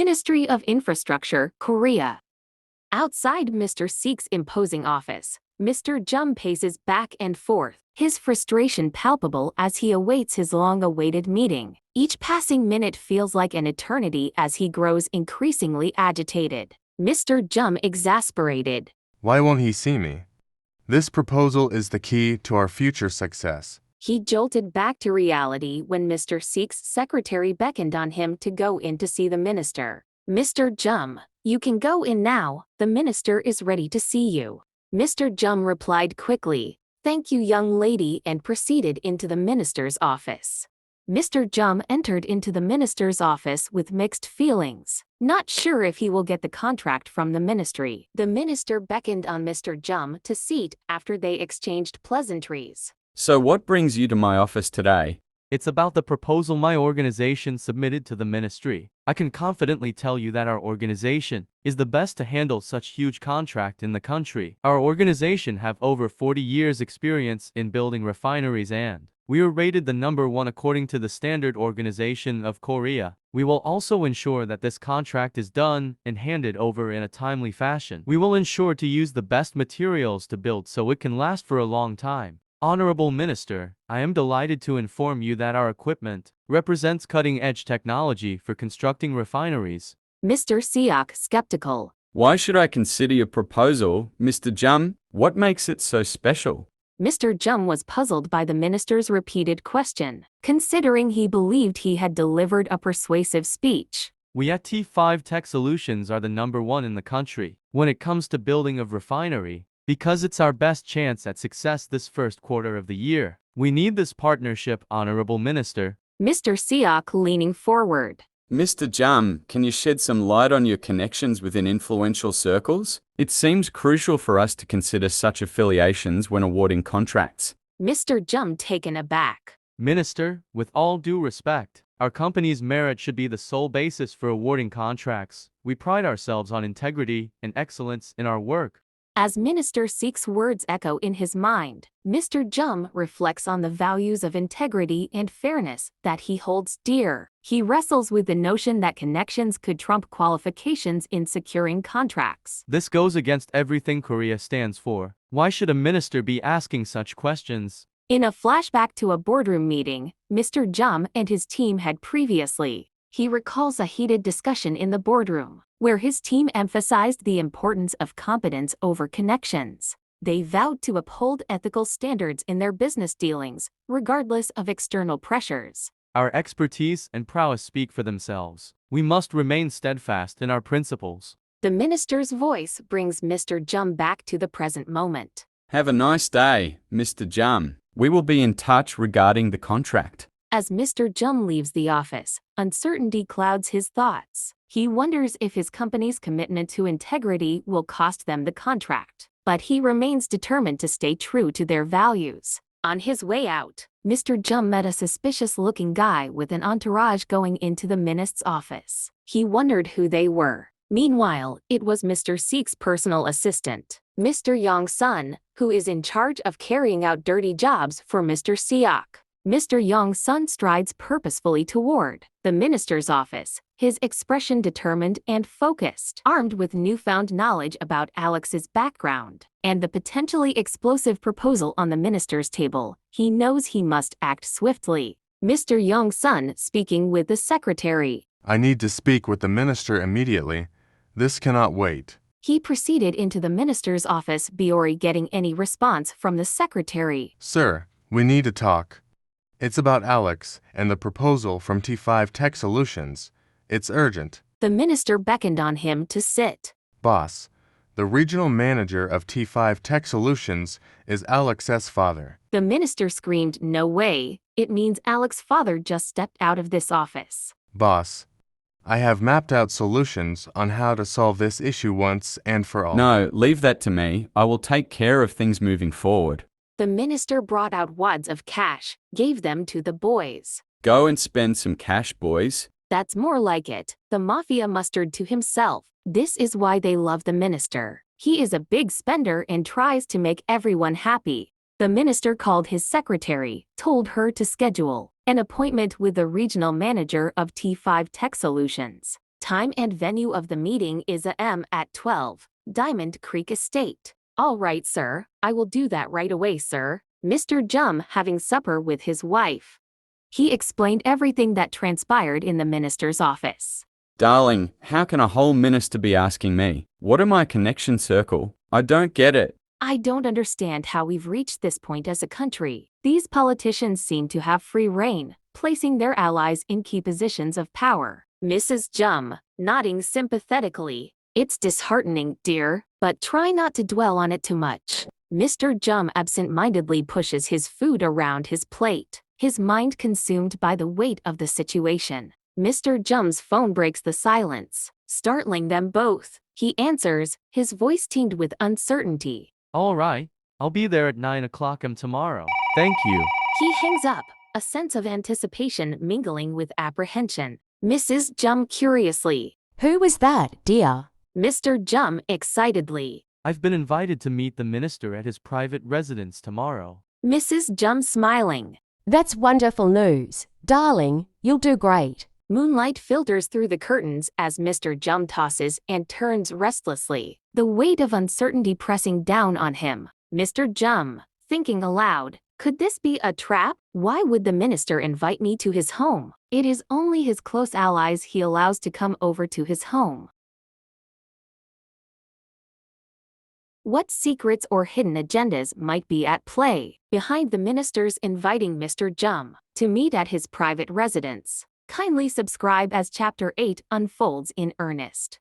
Ministry of Infrastructure, Korea. Outside Mr. Sik's imposing office, Mr. Jum paces back and forth, his frustration palpable as he awaits his long-awaited meeting. Each passing minute feels like an eternity as he grows increasingly agitated. Mr. Jum exasperated. Why won't he see me? This proposal is the key to our future success. He jolted back to reality when Mr. Sik's secretary beckoned on him to go in to see the minister. Mr. Jum, you can go in now, the minister is ready to see you. Mr. Jum replied quickly, "Thank you, young lady," and proceeded into the minister's office. Mr. Jum entered into the minister's office with mixed feelings, not sure if he will get the contract from the ministry. The minister beckoned on Mr. Jum to seat after they exchanged pleasantries. So what brings you to my office today? It's about the proposal my organization submitted to the ministry. I can confidently tell you that our organization is the best to handle such huge contract in the country. Our organization have over 40 years experience in building refineries and we are rated the #1 according to the Standard Organization of Korea. We will also ensure that this contract is done and handed over in a timely fashion. We will ensure to use the best materials to build so it can last for a long time. Honorable Minister, I am delighted to inform you that our equipment represents cutting-edge technology for constructing refineries. Mr. Siak skeptical. Why should I consider your proposal, Mr. Jum? What makes it so special? Mr. Jum was puzzled by the minister's repeated question, considering he believed he had delivered a persuasive speech. We at T5 Tech Solutions are the #1 in the country when it comes to building of refinery. Because it's our best chance at success this first quarter of the year. We need this partnership, Honorable Minister. Mr. Siak leaning forward. Mr. Jum, can you shed some light on your connections within influential circles? It seems crucial for us to consider such affiliations when awarding contracts. Mr. Jum taken aback. Minister, with all due respect, our company's merit should be the sole basis for awarding contracts. We pride ourselves on integrity and excellence in our work. As Minister Sik's words echo in his mind, Mr. Jum reflects on the values of integrity and fairness that he holds dear. He wrestles with the notion that connections could trump qualifications in securing contracts. This goes against everything Korea stands for. Why should a minister be asking such questions? In a flashback to a boardroom meeting, Mr. Jum and his team had previously. He recalls a heated discussion in the boardroom, where his team emphasized the importance of competence over connections. They vowed to uphold ethical standards in their business dealings, regardless of external pressures. Our expertise and prowess speak for themselves. We must remain steadfast in our principles. The minister's voice brings Mr. Jum back to the present moment. Have a nice day, Mr. Jum. We will be in touch regarding the contract. As Mr. Jum leaves the office, uncertainty clouds his thoughts. He wonders if his company's commitment to integrity will cost them the contract, but he remains determined to stay true to their values. On his way out, Mr. Jum met a suspicious-looking guy with an entourage going into the minister's office. He wondered who they were. Meanwhile, it was Mr. Sik's personal assistant, Mr. Yong-sun, who is in charge of carrying out dirty jobs for Mr. Siak. Mr. Yong-sun strides purposefully toward the minister's office, his expression determined and focused. Armed with newfound knowledge about Alex's background and the potentially explosive proposal on the minister's table, he knows he must act swiftly. Mr. Yong-sun speaking with the secretary. I need to speak with the minister immediately. This cannot wait. He proceeded into the minister's office before getting any response from the secretary. Sir, we need to talk. It's about Alex and the proposal from T5 Tech Solutions. It's urgent. The minister beckoned on him to sit. Boss, the regional manager of T5 Tech Solutions is Alex's father. The minister screamed, "No way, it means Alex's father just stepped out of this office." Boss, I have mapped out solutions on how to solve this issue once and for all. No, leave that to me. I will take care of things moving forward. The minister brought out wads of cash, gave them to the boys. Go and spend some cash, boys. That's more like it, the mafia mustered to himself. This is why they love the minister. He is a big spender and tries to make everyone happy. The minister called his secretary, told her to schedule an appointment with the regional manager of T5 Tech Solutions. Time and venue of the meeting is at 12, Diamond Creek Estate. All right, sir. I will do that right away, sir. Mr. Jum having supper with his wife. He explained everything that transpired in the minister's office. Darling, how can a whole minister be asking me? What am I connection circle? I don't get it. I don't understand how we've reached this point as a country. These politicians seem to have free rein, placing their allies in key positions of power. Mrs. Jum, nodding sympathetically. It's disheartening, dear, but try not to dwell on it too much. Mr. Jum absent-mindedly pushes his food around his plate, his mind consumed by the weight of the situation. Mr. Jum's phone breaks the silence, startling them both. He answers, his voice tinged with uncertainty. All right, I'll be there at 9 o'clock tomorrow. Thank you. He hangs up, a sense of anticipation mingling with apprehension. Mrs. Jum curiously. Who was that, dear? Mr. Jum excitedly. I've been invited to meet the minister at his private residence tomorrow. Mrs. Jum smiling. That's wonderful news. Darling, you'll do great. Moonlight filters through the curtains as Mr. Jum tosses and turns restlessly, the weight of uncertainty pressing down on him. Mr. Jum, thinking aloud, could this be a trap? Why would the minister invite me to his home? It is only his close allies he allows to come over to his home. What secrets or hidden agendas might be at play behind the minister's inviting Mr. Jum to meet at his private residence? Kindly subscribe as Chapter 8 unfolds in earnest.